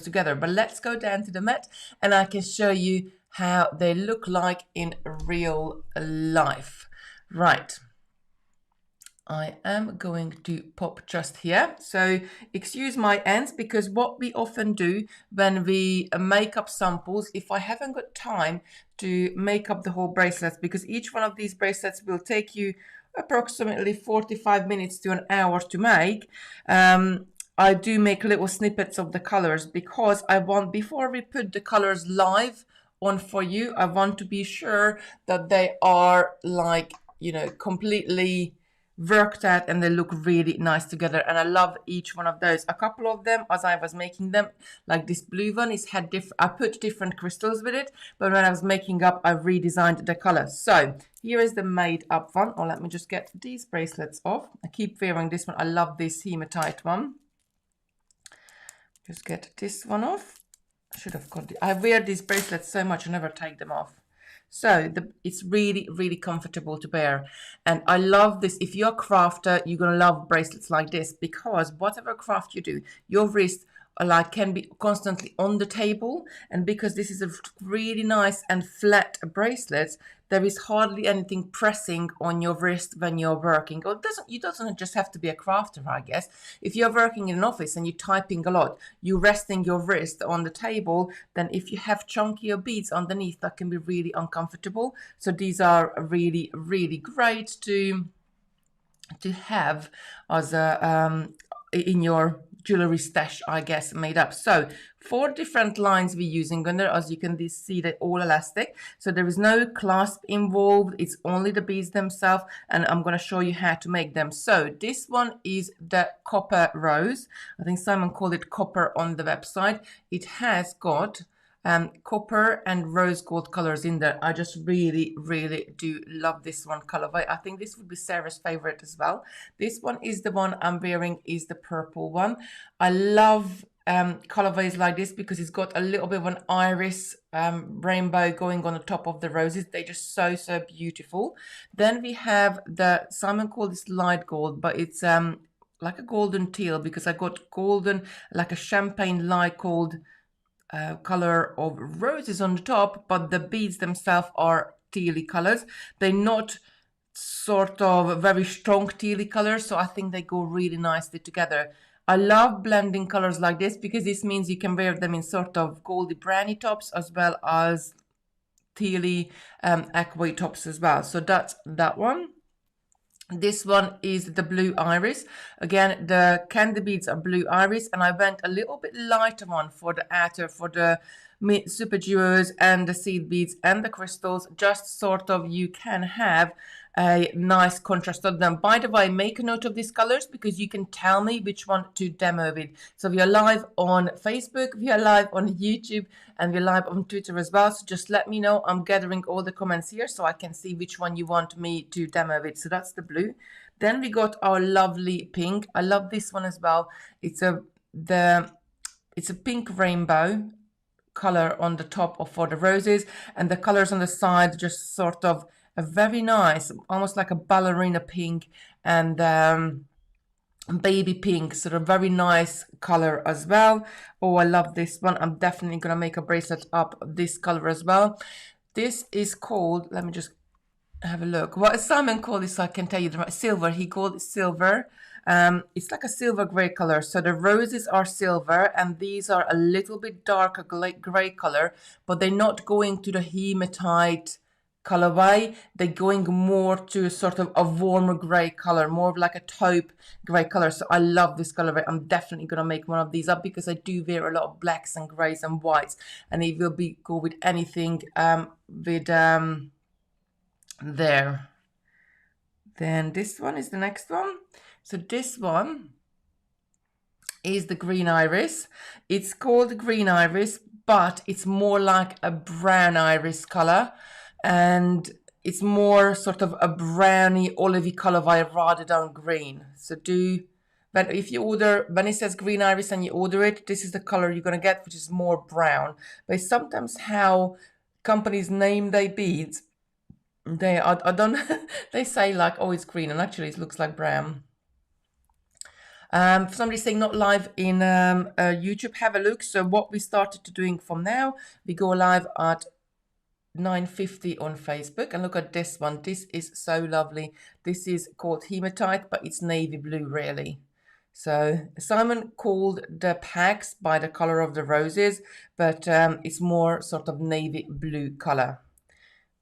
together. But let's go down to the mat and I can show you how they look like in real life. Right. I am going to pop just here. So excuse my ends, because what we often do when we make up samples, if I haven't got time to make up the whole bracelets, because each one of these bracelets will take you approximately 45 minutes to an hour to make, I do make little snippets of the colors, because I want, before we put the colors live on for you, I want to be sure that they are like, you know, completely worked out and they look really nice together. And I love each one of those. A couple of them, as I was making them, like this blue one, is had different, I put different crystals with it, but when I was making up, I redesigned the color. So here is the made up one. Or let me just get these bracelets off. I keep wearing this one. I love this hematite one. Just get this one off. I should have got I wear these bracelets so much, I never take them off. So it's really, really comfortable to wear. And I love this. If you're a crafter, you're going to love bracelets like this, because whatever craft you do, your wrist like can be constantly on the table. And because this is a really nice and flat bracelet, there is hardly anything pressing on your wrist when you're working. Or it doesn't just have to be a crafter, I guess. If you're working in an office and you're typing a lot, you're resting your wrist on the table, then if you have chunkier beads underneath, that can be really uncomfortable. So these are really, really great to have as a in your jewelry stash, I guess, made up. So 4 different lines we're using on there. As you can see, they're all elastic, so there is no clasp involved. It's only the beads themselves, and I'm going to show you how to make them. So this one is the copper rose. I think Simon called it copper on the website. It has got copper and rose gold colors in there. I just really, really do love this one colorway. I think this would be Sarah's favorite as well. This one is the one I'm wearing, is the purple one. I love colorways like this because it's got a little bit of an iris rainbow going on the top of the roses. They're just so, so beautiful. Then we have the, Simon called this light gold, but it's like a golden teal, because I got golden, like a champagne light gold color of roses on the top, but the beads themselves are tealy colors. They're not sort of very strong tealy colors, so I think they go really nicely together. I love blending colors like this, because this means you can wear them in sort of goldy brownie tops as well as tealy aqua tops as well. So that's that one. This one is the blue iris. Again, the candy beads are blue iris, and I went a little bit lighter one for the outer, for the super duos and the seed beads and the crystals, just sort of you can have a nice contrast of them. By the way, make a note of these colors, because you can tell me which one to demo with. So we are live on Facebook, we are live on YouTube, and we're live on Twitter as well. So just let me know. I'm gathering all the comments here so I can see which one you want me to demo with. So that's the blue. Then we got our lovely pink. I love this one as well. It's a pink rainbow color on the top of for the roses, and the colors on the side just sort of a very nice, almost like a ballerina pink and baby pink, sort of very nice color as well. Oh, I love this one. I'm definitely gonna make a bracelet up this color as well. This is called, let me just have a look. What Simon called this, so I can tell you the right, silver. He called it silver. It's like a silver gray color. So the roses are silver, and these are a little bit darker gray color, but they're not going to the hematite colorway. They're going more to sort of a warmer gray color, more of like a taupe gray color. So I love this colorway. I'm definitely gonna make one of these up, because I do wear a lot of blacks and grays and whites, and it will be go with anything with there. Then this one is the next one. So this one is the green iris. It's called green iris, but it's more like a brown iris color, and it's more sort of a browny olivey colorway rather than green. So but if you order, when it says green iris and you order it, this is the color you're gonna get, which is more brown. But it's sometimes how companies name their beads. I don't they say like, oh, it's green, and actually it looks like brown. For somebody saying not live in YouTube, have a look. So what we started to doing from now, we go live at 9:50 on Facebook, and look at this one. This is so lovely. This is called hematite, but it's navy blue really. So Simon called the packs by the color of the roses, but it's more sort of navy blue color,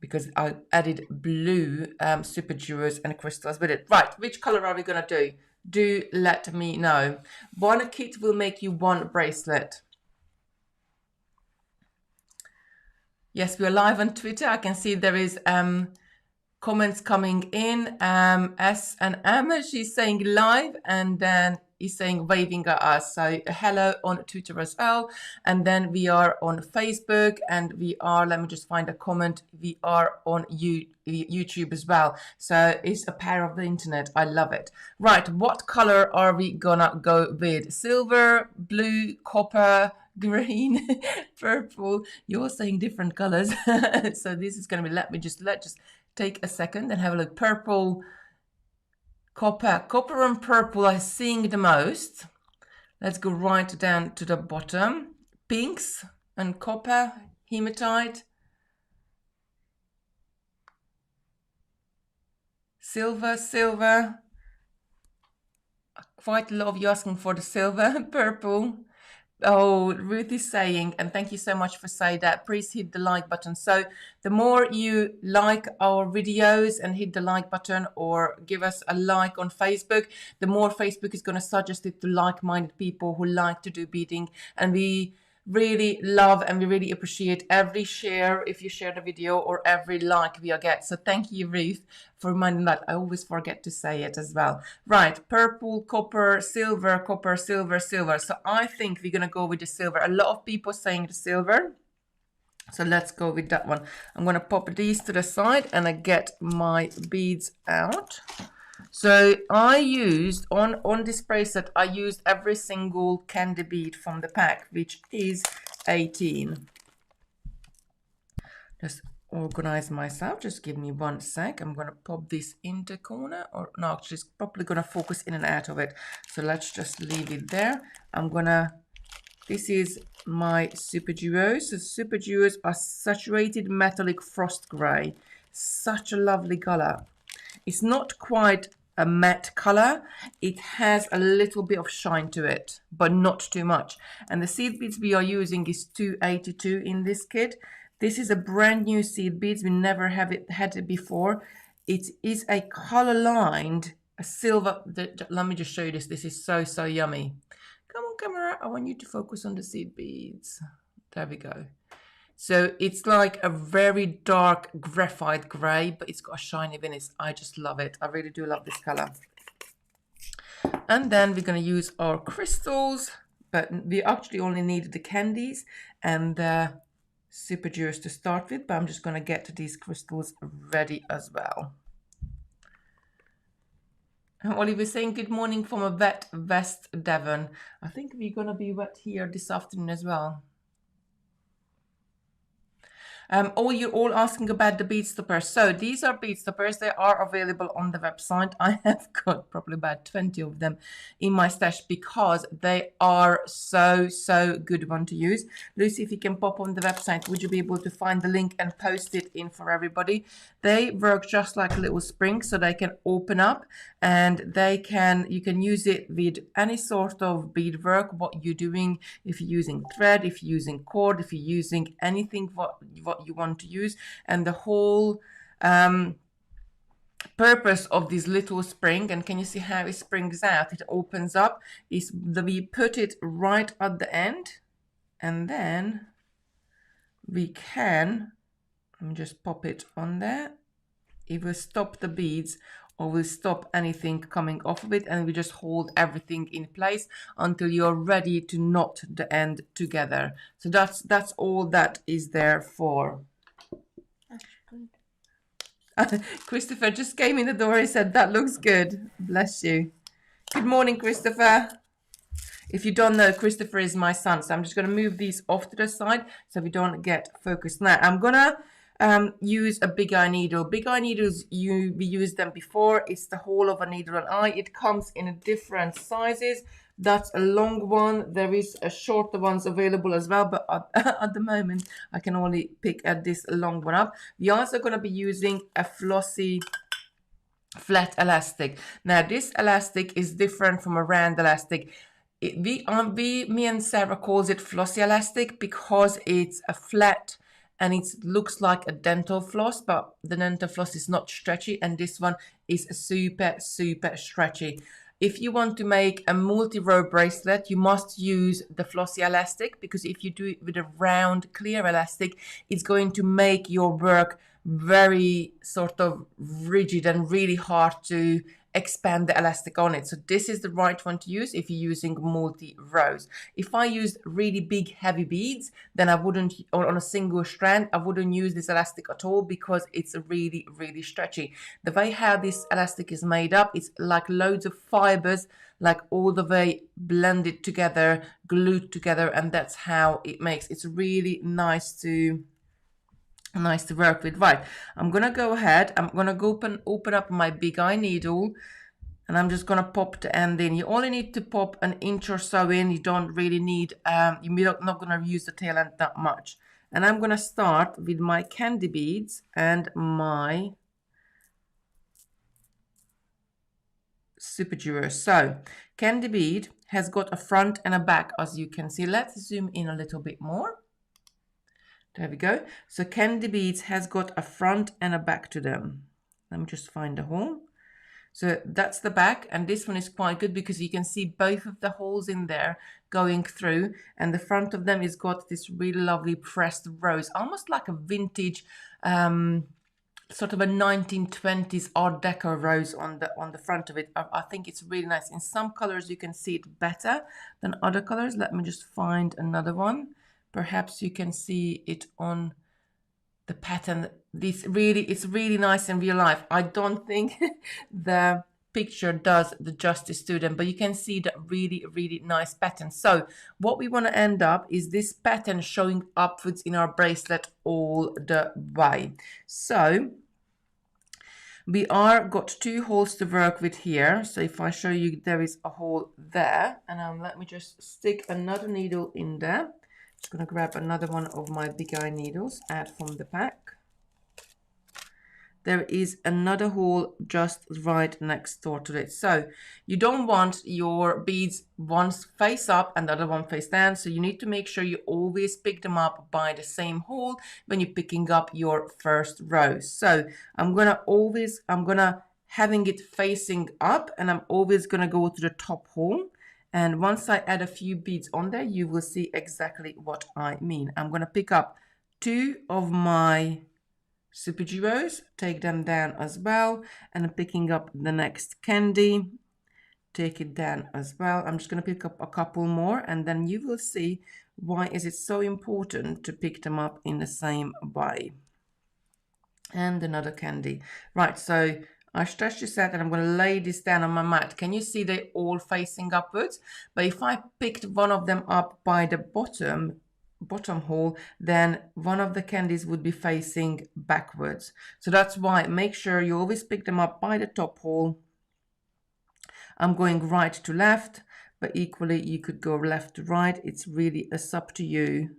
because I added blue superduos and crystals with it. Right, which color are we gonna do? Do let me know. One kit will make you one bracelet. Yes, we are live on Twitter. I can see there is comments coming in. S and Emma, she's saying live, and then is saying waving at us. So hello on Twitter as well. And then we are on Facebook, and we are, let me just find a comment, we are on YouTube as well. So it's a pair of the internet. I love it. Right, what color are we gonna go with? Silver, blue, copper, green, purple. You're saying different colors. So this is gonna be, let's just take a second and have a look. Purple, copper and purple are seeing the most. Let's go right down to the bottom. Pinks and copper, hematite, silver. Quite a lot of you asking for the silver. Purple. Oh, Ruth is saying, and thank you so much for saying that, please hit the like button. So the more you like our videos and hit the like button or give us a like on Facebook, the more Facebook is going to suggest it to like-minded people who like to do beading. And we really love and we really appreciate every share if you share the video, or every like we get. So thank you, Ruth, for reminding that. I always forget to say it as well. Right, purple, copper, silver, copper, silver, silver. So I think we're gonna go with the silver. A lot of people saying the silver, so let's go with that one. I'm gonna pop these to the side and I get my beads out. So I used, on this bracelet, I used every single candy bead from the pack, which is 18. Just organize myself, just give me 1 sec. I'm going to pop this in the corner, or no, actually it's probably going to focus in and out of it. So let's just leave it there. This is my superduos. So superduos are saturated metallic frost gray. Such a lovely color. It's not quite a matte color. It has a little bit of shine to it, but not too much. And the seed beads we are using is 282 in this kit. This is a brand new seed beads. We never had it before. It is a color lined silver. Let me just show you this. This is so yummy. Come on, camera. I want you to focus on the seed beads. There we go. So it's like a very dark graphite gray, but it's got a shiny finish. I just love it. I really do love this color. And then we're going to use our crystals, but we actually only needed the candies and the superduos to start with, but I'm just going to get these crystals ready as well. And Oliver saying good morning from a wet West Devon. I think we're going to be wet here this afternoon as well. You're all asking about the bead stoppers. So these are bead stoppers. They are available on the website. I have got probably about 20 of them in my stash because they are so good one to use. Lucy, if you can pop on the website, would you be able to find the link and post it in for everybody? They work just like a little spring, so they can open up, and you can use it with any sort of beadwork, what you're doing, if you're using thread, if you're using cord, if you're using anything what you want to use. And the whole purpose of this little spring, and can you see how it springs out, it opens up, is that we put it right at the end, and then we can, let me just pop it on there. It will stop the beads or will stop anything coming off of it, and we just hold everything in place until you're ready to knot the end together. So that's all that is there for. Christopher just came in the door. He said, that looks good. Bless you. Good morning, Christopher. If you don't know, Christopher is my son. So I'm just going to move these off to the side so we don't get focused. Now, I'm going to use a big eye needle. Big eye needles, we used them before. It's the whole of a needle and eye. It comes in different sizes. That's a long one. There is a shorter ones available as well, but at the moment I can only pick at this long one up. We're also going to be using a flossy flat elastic. Now this elastic is different from a round elastic. Me and Sarah calls it flossy elastic because it's a flat and it looks like a dental floss, but the dental floss is not stretchy, and this one is super stretchy. If you want to make a multi-row bracelet, you must use the flossy elastic, because if you do it with a round clear elastic, it's going to make your work very sort of rigid and really hard to expand the elastic on it. So this is the right one to use if you're using multi-rows. If I used really big heavy beads, then I wouldn't, or on a single strand, I wouldn't use this elastic at all, because it's really stretchy. The way how this elastic is made up, it's like loads of fibers, like all the way blended together, glued together, and that's how it makes. It's really nice to work with. Right, I'm gonna go ahead, I'm gonna go open up my big eye needle, and I'm just gonna pop the end in. You only need to pop an inch or so in. You don't really need, you're not gonna use the tail end that much. And I'm gonna start with my candy beads and my superduos. So candy bead has got a front and a back, as you can see. Let's zoom in a little bit more. There we go. So candy beads has got a front and a back to them. Let me just find the hole. So that's the back, and this one is quite good because you can see both of the holes in there going through, and the front of them is got this really lovely pressed rose, almost like a vintage sort of a 1920s Art Deco rose on the front of it. I think it's really nice. In some colors you can see it better than other colors. Let me just find another one. Perhaps you can see it on the pattern. It's really nice in real life. I don't think the picture does the justice to them, but you can see the really nice pattern. So what we want to end up is this pattern showing upwards in our bracelet all the way. So we are got two holes to work with here. So if I show you, there is a hole there, and let me just stick another needle in there. Just going to grab another one of my big eye needles, add from the pack. There is another hole just right next door to it. So you don't want your beads one face up and the other one face down. So you need to make sure you always pick them up by the same hole when you're picking up your first row. So I'm gonna having it facing up, and I'm always gonna go to the top hole. And once I add a few beads on there, you will see exactly what I mean. I'm going to pick up two of my superduos, take them down as well, and I'm picking up the next candy, take it down as well. I'm just going to pick up a couple more, and then you will see why is it so important to pick them up in the same way. And another candy. Right, so I stretch this out and I'm going to lay this down on my mat. Can you see they're all facing upwards? But if I picked one of them up by the bottom hole, then one of the candies would be facing backwards. So that's why make sure you always pick them up by the top hole. I'm going right to left, but equally you could go left to right. It's up to you.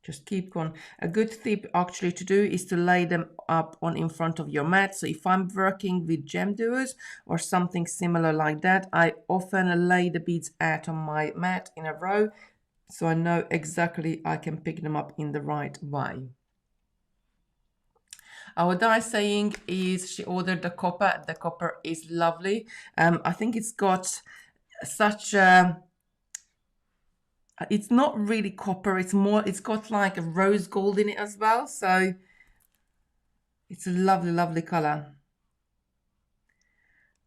Just keep going. A good tip actually to do is to lay them up on in front of your mat. So if I'm working with gem doers or something similar like that, I often lay the beads out on my mat in a row, so I know exactly I can pick them up in the right way. Our die saying is she ordered the copper. The copper is lovely. I think it's got such a... It's not really copper, it's got like a rose gold in it as well. So it's a lovely color.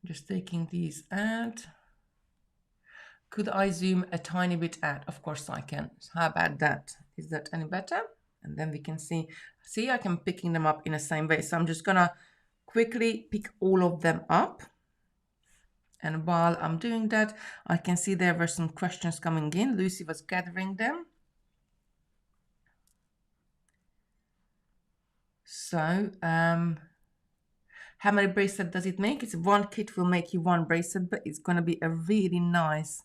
Just taking these out. Could I zoom a tiny bit out? Of course I can. How about that? Is that any better? And then we can see I can picking them up in the same way. So I'm just gonna quickly pick all of them up. And while I'm doing that, I can see there were some questions coming in. Lucy was gathering them. So how many bracelet does it make? It's one kit will make you one bracelet, but it's going to be a really nice,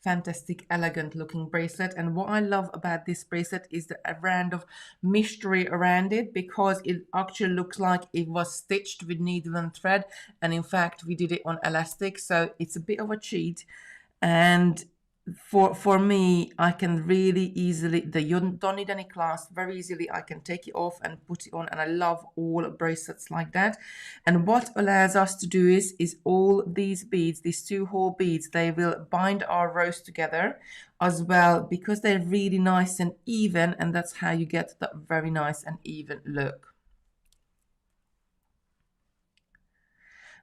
fantastic, elegant looking bracelet. And what I love about this bracelet is the brand of mystery around it, because it actually looks like it was stitched with needle and thread, and in fact we did it on elastic, so it's a bit of a cheat. And for me, I can really easily, you don't need any clasp, very easily I can take it off and put it on, and I love all bracelets like that. And what allows us to do is all these beads, these 2-hole beads, they will bind our rows together as well, because they're really nice and even, and that's how you get that very nice and even look.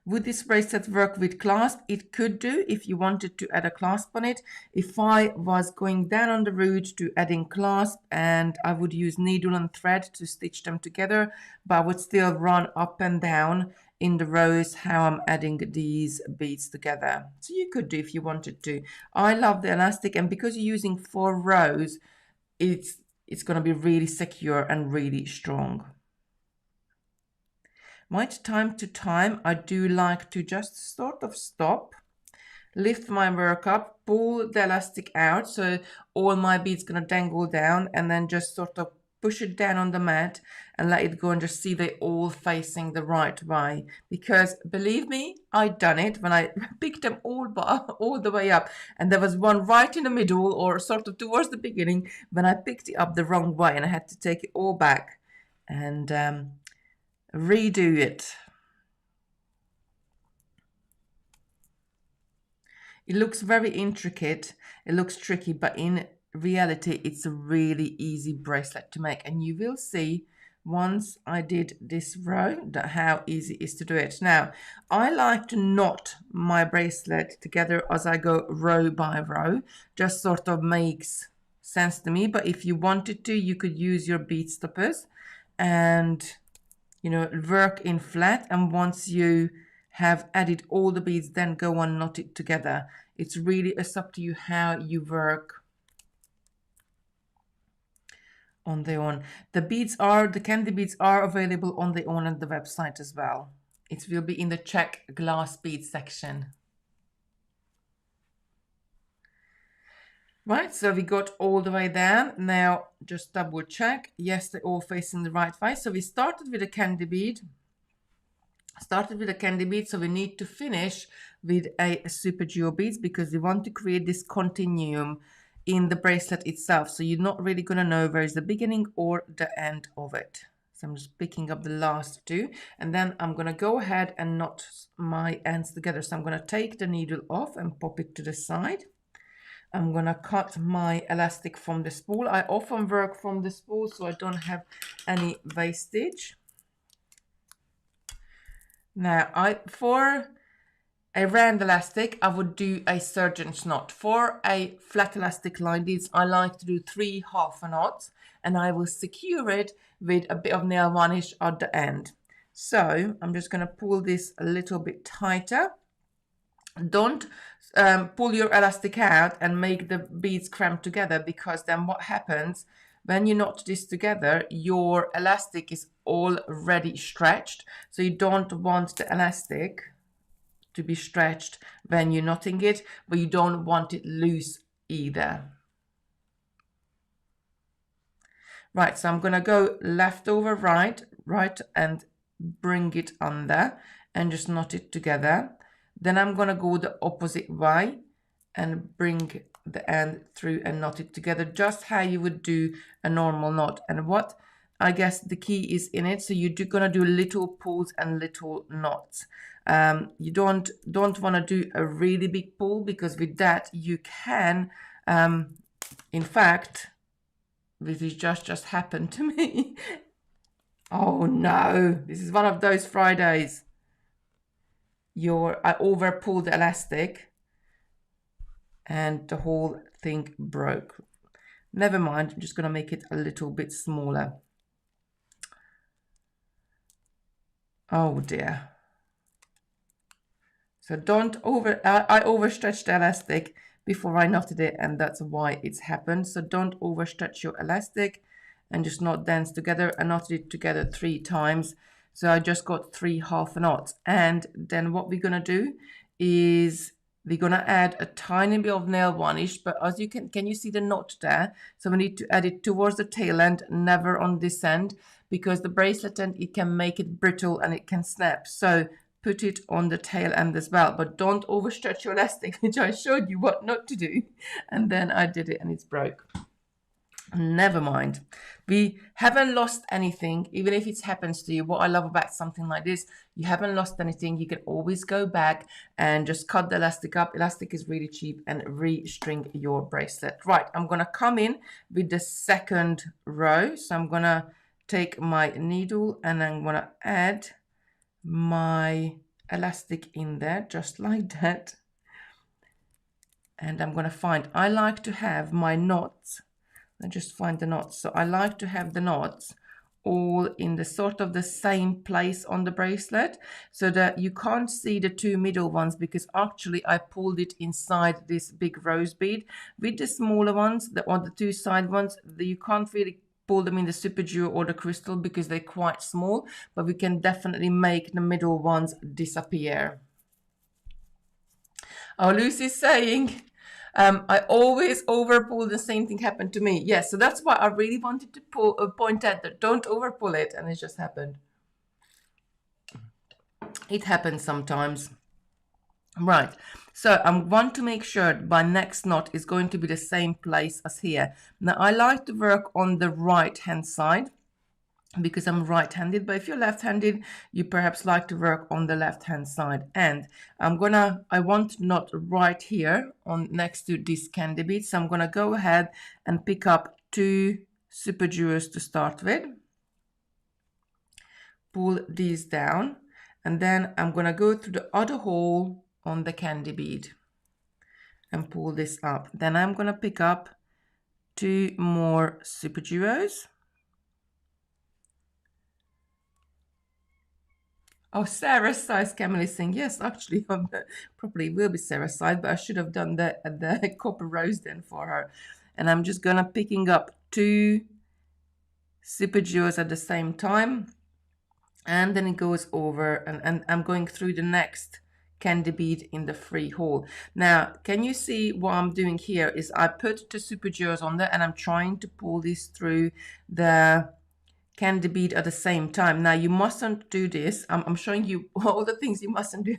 Would this bracelet work with clasp? It could do if you wanted to add a clasp on it. If I was going down on the route to adding clasp, and I would use needle and thread to stitch them together, but I would still run up and down in the rows how I'm adding these beads together. So you could do if you wanted to. I love the elastic, and because you're using 4 rows, it's going to be really secure and really strong. Right, time to time, I do like to just sort of stop, lift my work up, pull the elastic out, so all my beads gonna dangle down, and then just sort of push it down on the mat and let it go, and just see they all facing the right way. Because believe me, I done it when I picked them all the way up, and there was one right in the middle, or sort of towards the beginning, when I picked it up the wrong way, and I had to take it all back and redo it. It looks very intricate, it looks tricky, but in reality it's a really easy bracelet to make, and you will see once I did this row that how easy it is to do it. Now I like to knot my bracelet together as I go row by row, just sort of makes sense to me, but if you wanted to, you could use your bead stoppers and work in flat, and once you have added all the beads, then go and knot it together. It's up to you how you work on their own. The candy beads are available on their own at the website as well. It will be in the check glass bead section. Right, so we got all the way down. Now just double check. Yes, they're all facing the right way. So we started with a candy bead. So we need to finish with a super duo beads, because we want to create this continuum in the bracelet itself. So you're not really going to know where is the beginning or the end of it. So I'm just picking up the last 2, and then I'm going to go ahead and knot my ends together. So I'm going to take the needle off and pop it to the side. I'm going to cut my elastic from the spool. I often work from the spool so I don't have any wastage. Now, for a round elastic, I would do a surgeon's knot. For a flat elastic like this, I like to do 3 half knots, and I will secure it with a bit of nail varnish at the end. So I'm just going to pull this a little bit tighter. Don't pull your elastic out and make the beads cramp together, because then what happens when you knot this together, your elastic is already stretched, so you don't want the elastic to be stretched when you're knotting it, but you don't want it loose either. Right, so I'm gonna go left over right, and bring it under and just knot it together. Then I'm going to go the opposite way and bring the end through and knot it together, just how you would do a normal knot. And what I guess the key is in it, so you're going to do little pulls and little knots. You don't want to do a really big pull, because with that you can, in fact, this just happened to me. Oh no, this is one of those Fridays. I over pulled the elastic and the whole thing broke. Never mind, I'm just going to make it a little bit smaller. Oh dear. So I overstretched the elastic before I knotted it, and that's why it's happened. So don't overstretch your elastic, and just knot the ends together. I knotted it together 3 times. So I just got 3 half knots. And then what we're gonna do is we're gonna add a tiny bit of nail varnish, but as you can you see the knot there? So we need to add it towards the tail end, never on this end, because the bracelet end, it can make it brittle and it can snap. So put it on the tail end as well, but don't overstretch your elastic, which I showed you what not to do. And then I did it and it's broke. Never mind. We haven't lost anything, even if it happens to you. What I love about something like this, you haven't lost anything. You can always go back and just cut the elastic up. Elastic is really cheap, and restring your bracelet. Right, I'm gonna come in with the second row. So I'm gonna take my needle and I'm gonna add my elastic in there, just like that. And I'm gonna find, I like to have my knots, I just find the knots. So I like to have the knots all in the sort of the same place on the bracelet, so that you can't see the 2 middle ones, because actually I pulled it inside this big rose bead. With the smaller ones, on the 2 side ones, you can't really pull them in the superduo or the crystal because they're quite small, but we can definitely make the middle ones disappear. Oh, Lucy's saying, I always overpull. The same thing happened to me. Yes, so that's why I really wanted to point out that don't overpull it, and it just happened. It happens sometimes. Right, so I want to make sure my next knot is going to be the same place as here. Now I like to work on the right hand side because I'm right-handed, but if you're left-handed, you perhaps like to work on the left-hand side. And I want knot right here on next to this candy bead. So I'm gonna go ahead and pick up 2 superduos to start with. Pull these down, and then I'm gonna go through the other hole on the candy bead and pull this up. Then I'm gonna pick up 2 more superduos. Oh, Sarah's size, Camille is saying, yes, actually, probably will be Sarah's size, but I should have done the copper rose then for her. And I'm just gonna picking up 2 superduos at the same time. And then it goes over, and I'm going through the next candy bead in the free hole. Now, can you see what I'm doing here is I put 2 superduos on there, and I'm trying to pull this through the candy bead at the same time. Now you mustn't do this. I'm showing you all the things you mustn't do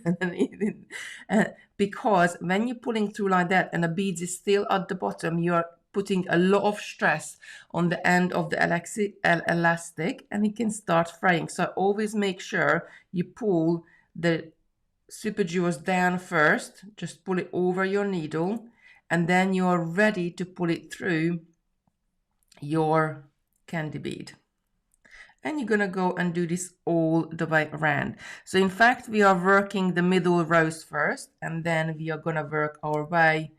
because when you're pulling through like that and the bead is still at the bottom, you're putting a lot of stress on the end of the elastic, and it can start fraying. So always make sure you pull the superduos down first, just pull it over your needle, and then you're ready to pull it through your candy bead. And you're gonna go and do this all the way around. So in fact, we are working the middle rows first, and then we are gonna work our way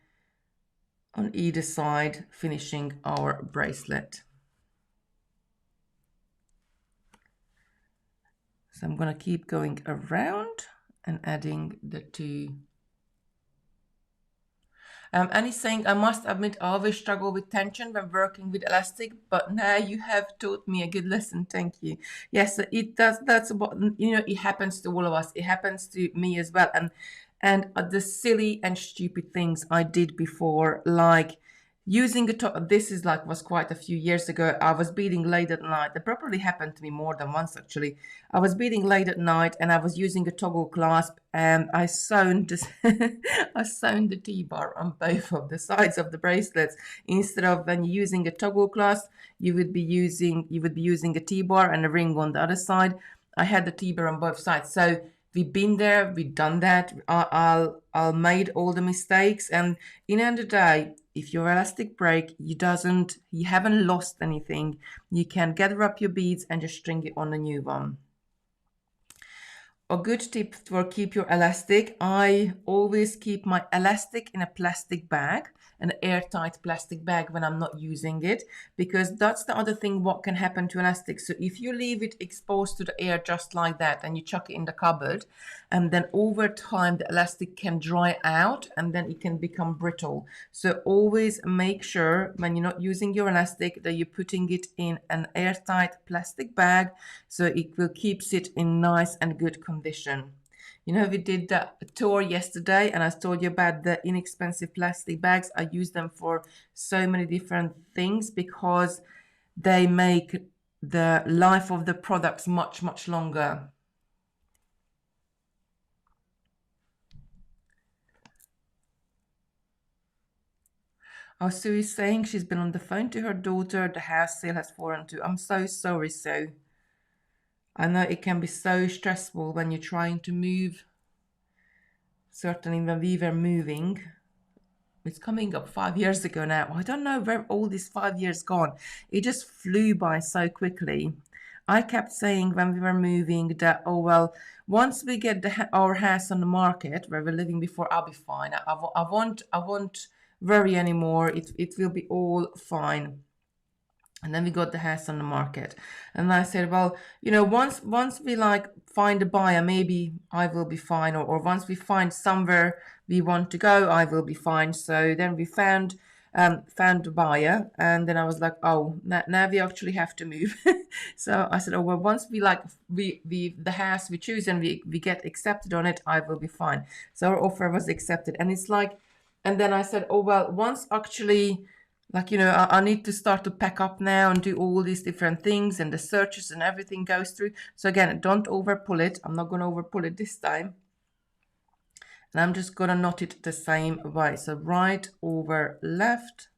on either side, finishing our bracelet. So I'm gonna keep going around and adding the 2. And he's saying, I must admit, I always struggle with tension when working with elastic, but now you have taught me a good lesson. Thank you. Yes, it does. That's about, it happens to all of us. It happens to me as well. And the silly and stupid things I did before, like using this is was quite a few years ago. I was beading late at night. That probably happened to me more than once, actually. I was beading late at night and I was using a toggle clasp, and I sewn the T-bar on both of the sides of the bracelets. Instead of when you're using a toggle clasp, you would be using a T-bar and a ring on the other side. I had the T-bar on both sides. So we've been there, we've done that. I made all the mistakes, and in the end of the day, if your elastic break, you haven't lost anything. You can gather up your beads and just string it on a new one. a good tip for keep your elastic. I always keep my elastic in a plastic bag, an airtight plastic bag when I'm not using it, because that's the other thing what can happen to elastic. So if you leave it exposed to the air just like that and you chuck it in the cupboard, and then over time the elastic can dry out and then it can become brittle. So always make sure when you're not using your elastic that you're putting it in an airtight plastic bag, so it will keeps it in nice and good condition. You know, we did the tour yesterday and I told you about the inexpensive plastic bags. I use them for so many different things because they make the life of the products much, much longer. Oh, Sue is saying she's been on the phone to her daughter. The house sale has fallen too. I'm so sorry, Sue. I know it can be so stressful when you're trying to move. Certainly when we were moving, it's coming up 5 years ago now. I don't know where all these 5 years gone. It just flew by so quickly. I kept saying when we were moving that, oh, well, once we get our house on the market where we're living before, I'll be fine. I won't worry anymore. It will be all fine. And then we got the house on the market. And I said, well, you know, once we like find a buyer, maybe I will be fine. Or once we find somewhere we want to go, I will be fine. So then we found a buyer, and then I was like, oh, now we actually have to move. So I said, oh, well, once we like we the house we choose and we get accepted on it, I will be fine. So our offer was accepted. And it's like, and then I said, oh, well, once actually, like, you know, I need to start to pack up now and do all these different things, and the searches and everything goes through. So again, don't over pull it. I'm not going to over pull it this time. And I'm just going to knot it the same way. So right over left,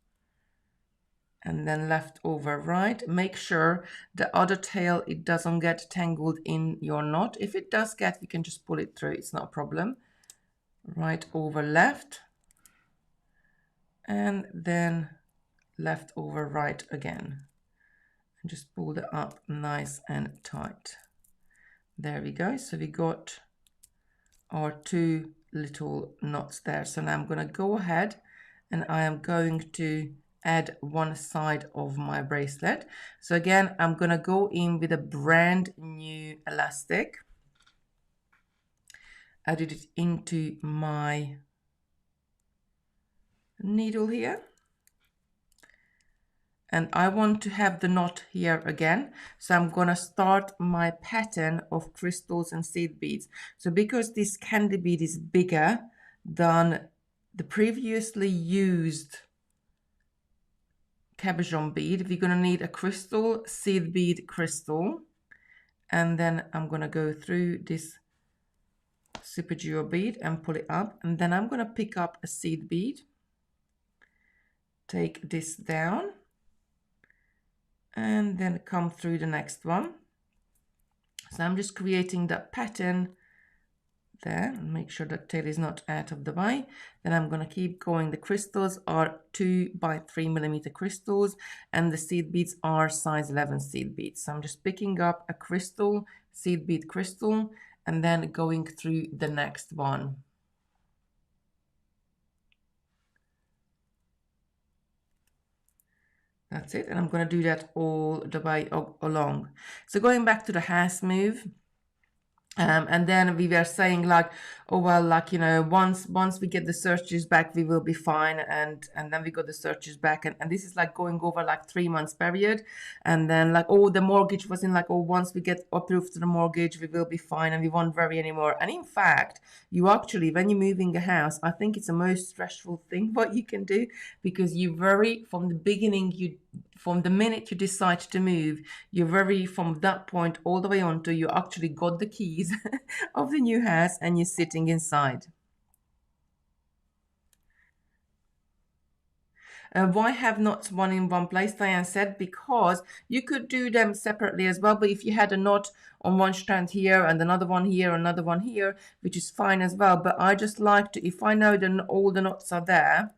and then left over right. Make sure the other tail, it doesn't get tangled in your knot. If it does get, we can just pull it through. It's not a problem. Right over left, and then left over right again, and just pull it up nice and tight. There we go. So we got our two little knots there. So now I'm going to go ahead and I am going to add one side of my bracelet. So again, I'm going to go in with a brand new elastic. Added it into my needle here. And I want to have the knot here again. So I'm going to start my pattern of crystals and seed beads. So because this candy bead is bigger than the previously used cabochon bead, we're going to need a crystal, seed bead, crystal. And then I'm going to go through this superduo bead and pull it up. And then I'm going to pick up a seed bead. Take this down. And then come through the next one. So I'm just creating that pattern there and make sure that tail is not out of the way. Then I'm going to keep going. The crystals are 2 by 3 millimeter crystals, and the seed beads are size 11 seed beads. So I'm just picking up a crystal, seed bead crystal, and then going through the next one. That's it, and I'm going to do that all the way along. So going back to the house move, and then we were saying like, oh well, like, you know, once we get the searches back, we will be fine, and then we got the searches back, and this is like going over like 3 months period, and then like, oh, the mortgage was in like, oh, once we get approved to the mortgage, we will be fine and we won't worry anymore. And in fact, you actually, when you're moving a house, I think it's the most stressful thing what you can do, because you worry from the beginning. From the minute you decide to move, you worry from that point all the way on to you actually got the keys of the new house and you're sitting inside. Why have knots one in one place? Diane said, because you could do them separately as well, but if you had a knot on one strand here and another one here, another one here, which is fine as well. But I just like to, if I know that all the knots are there,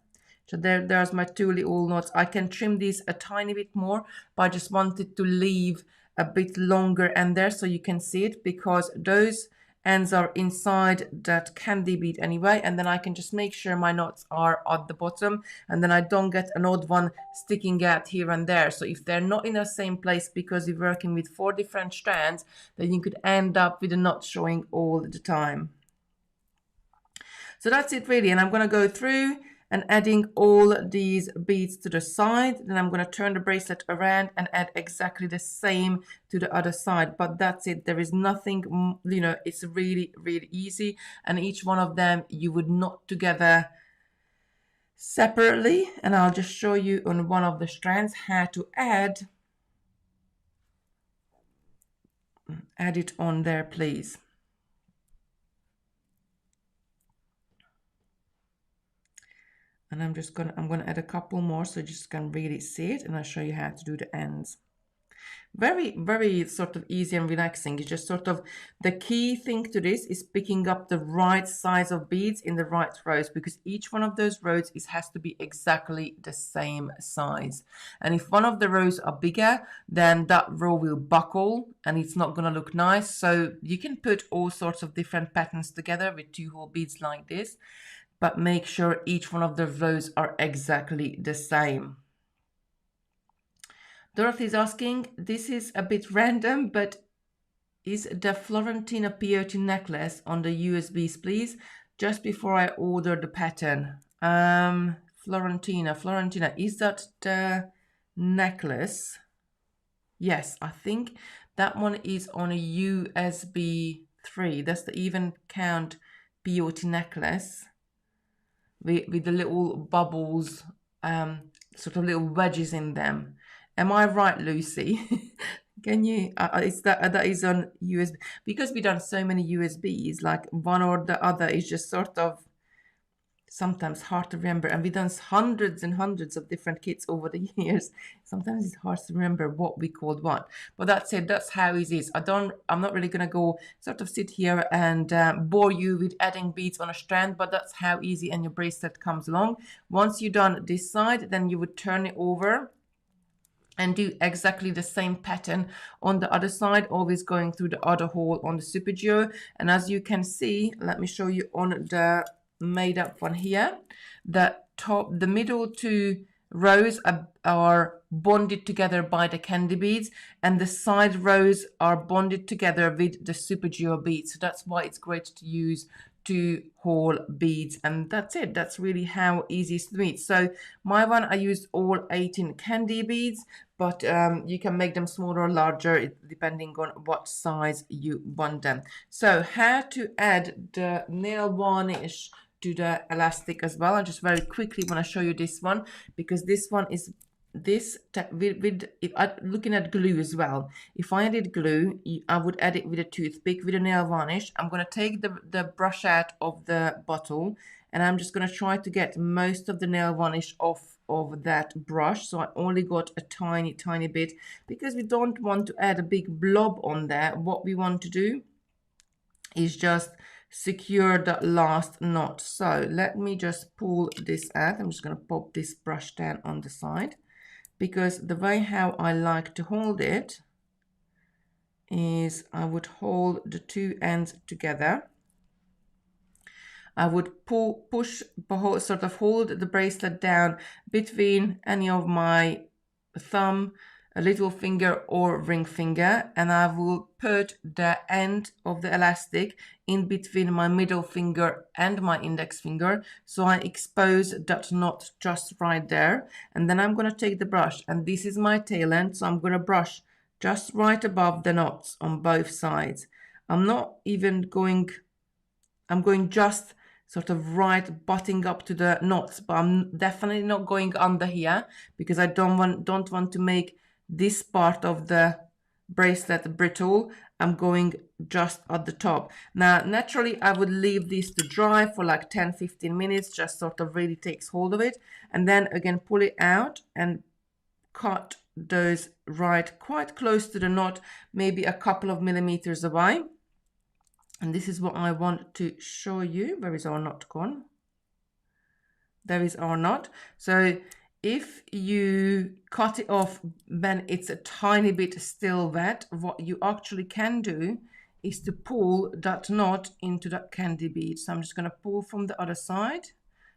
so there's my two little knots. I can trim these a tiny bit more, but I just wanted to leave a bit longer and there so you can see it, because those ends are inside that candy bead anyway, and then I can just make sure my knots are at the bottom, and then I don't get an odd one sticking out here and there. So if they're not in the same place because you're working with 4 different strands, then you could end up with a knot showing all the time. So that's it really, and I'm going to go through and adding all these beads to the side. Then I'm going to turn the bracelet around and add exactly the same to the other side. But that's it. There is nothing, you know, it's really, really easy. And each one of them you would knot together separately. And I'll just show you on one of the strands how to add it on there, please. And I'm going to add a couple more so you just can really see it, and I'll show you how to do the ends. Very, very sort of easy and relaxing. It's just sort of the key thing to this is picking up the right size of beads in the right rows, because each one of those rows has to be exactly the same size. And if one of the rows are bigger, then that row will buckle and it's not going to look nice. So you can put all sorts of different patterns together with 2-hole beads like this, but make sure each one of the rows are exactly the same. Dorothy's asking, this is a bit random, but is the Florentina peyote necklace on the USBs, please? Just before I order the pattern. Florentina, is that the necklace? Yes, I think that one is on a USB 3. That's the even count peyote necklace with the little bubbles, sort of little wedges in them. Am I right, Lucy? Can you, that is on USB, because we've done so many USBs, like one or the other is just sort of sometimes hard to remember, and we've done hundreds and hundreds of different kits over the years. Sometimes it's hard to remember what we called what, but that's it. That's how it is. I'm not really going to go sort of sit here and bore you with adding beads on a strand, but that's how easy and your bracelet comes along. Once you've done this side, then you would turn it over and do exactly the same pattern on the other side, always going through the other hole on the super duo. And as you can see, let me show you on the made up one here, the middle 2 rows are bonded together by the candy beads, and the side rows are bonded together with the super duo beads. So that's why it's great to use 2-hole beads, and that's it. That's really how easy it is to do it. So my one, I used all 18 candy beads, but you can make them smaller or larger depending on what size you want them. So how to add the nail varnish to the elastic as well. I just very quickly want to show you this one, because this one is looking at glue as well. If I added glue, I would add it with a toothpick with a nail varnish. I'm going to take the brush out of the bottle, and I'm just going to try to get most of the nail varnish off of that brush. So I only got a tiny bit, because we don't want to add a big blob on there. What we want to do is just secure the last knot. So let me just pull this out. I'm just going to pop this brush down on the side, because the way how I like to hold it is I would hold the 2 ends together. I would push, sort of hold the bracelet down between any of my thumb, a little finger or ring finger, and I will put the end of the elastic in between my middle finger and my index finger, so I expose that knot just right there. And then I'm going to take the brush, and this is my tail end, so I'm going to brush just right above the knots on both sides. I'm going just sort of right butting up to the knots, but I'm definitely not going under here, because I don't want to make this part of the bracelet brittle. I'm going just at the top. Now, naturally, I would leave this to dry for like 10-15 minutes, just sort of really takes hold of it. And then again, pull it out and cut those right quite close to the knot, maybe a couple of millimeters away. And this is what I want to show you. Where is our knot gone? There is our knot. So if you cut it off when it's a tiny bit still wet, what you actually can do is to pull that knot into that candy bead. So I'm just going to pull from the other side,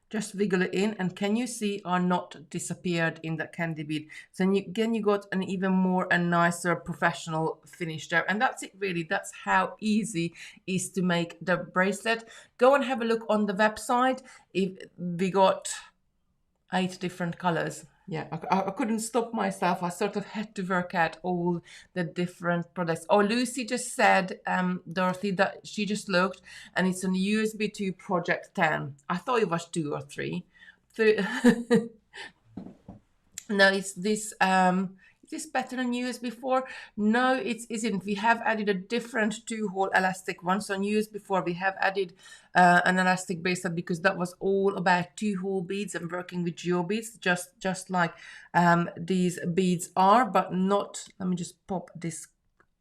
just wiggle it in, and can you see our knot disappeared in that candy bead? So again, you got an even more and nicer professional finish there. And that's it really. That's how easy it is to make the bracelet. Go and have a look on the website. If we got 8 different colors. Yeah, I couldn't stop myself. I sort of had to work out all the different products. Oh, Lucy just said, Dorothy, that she just looked and it's an USB 2 Project 10. I thought it was 2 or 3. No, it's this. Is this better than USB 4? No, it isn't. We have added a different 2-hole elastic one. So on USB 4, we have added an elastic bracelet because that was all about 2-hole beads and working with geo beads, just like these beads are, but not. Let me just pop this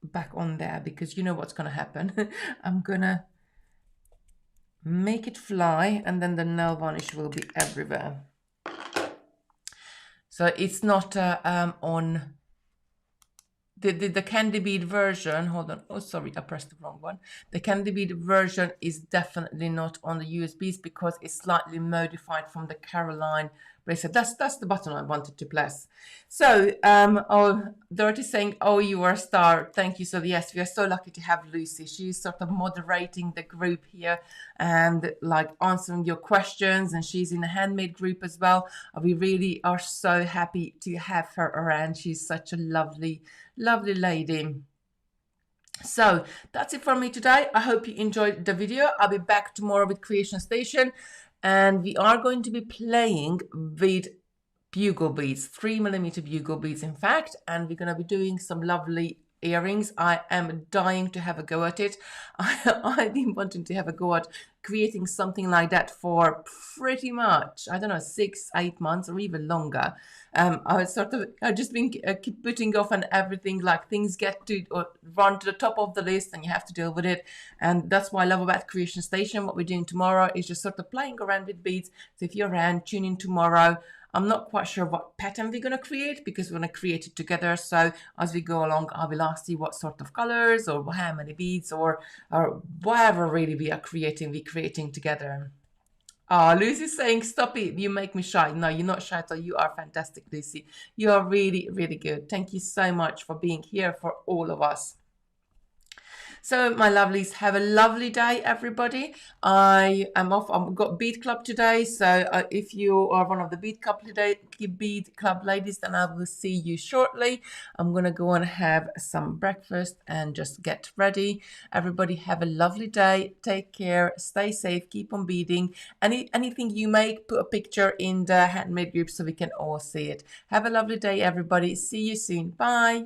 back on there because you know what's going to happen. I'm gonna make it fly, and then the nail varnish will be everywhere. So it's not on the candy bead version. Hold on. Oh, sorry, I pressed the wrong one. The candy bead version is definitely not on the USBs because it's slightly modified from the Caroline bracelet. That's the button I wanted to press. So, oh, Dorothy saying, "Oh, you are a star." Thank you. So yes, we are so lucky to have Lucy. She's sort of moderating the group here and like answering your questions, and she's in the handmade group as well. We really are so happy to have her around. She's such a lovely lady. So that's it from me today. I hope you enjoyed the video. I'll be back tomorrow with Creation Station, and we are going to be playing with bugle beads, 3mm bugle beads in fact, and we're going to be doing some lovely earrings. I am dying to have a go at it. I've been wanting to have a go at creating something like that for pretty much, I don't know, 6-8 months or even longer. I've just been keep putting off on everything, like things get to or run to the top of the list and you have to deal with it. And that's what I love about Creation Station. What we're doing tomorrow is just sort of playing around with beads. So if you're around, tune in tomorrow. I'm not quite sure what pattern we're going to create because we're going to create it together. So as we go along, I will ask you what sort of colors or how many beads or whatever really we are creating together. Oh, Lucy's saying, "Stop it, you make me shy." No, you're not shy at all. You are fantastic, Lucy. You are really, really good. Thank you so much for being here for all of us. So, my lovelies, have a lovely day, everybody. I am off. I've got Bead Club today. So, if you are one of the Bead Club ladies, then I will see you shortly. I'm going to go and have some breakfast and just get ready. Everybody, have a lovely day. Take care. Stay safe. Keep on beading. Anything you make, put a picture in the handmade group so we can all see it. Have a lovely day, everybody. See you soon. Bye.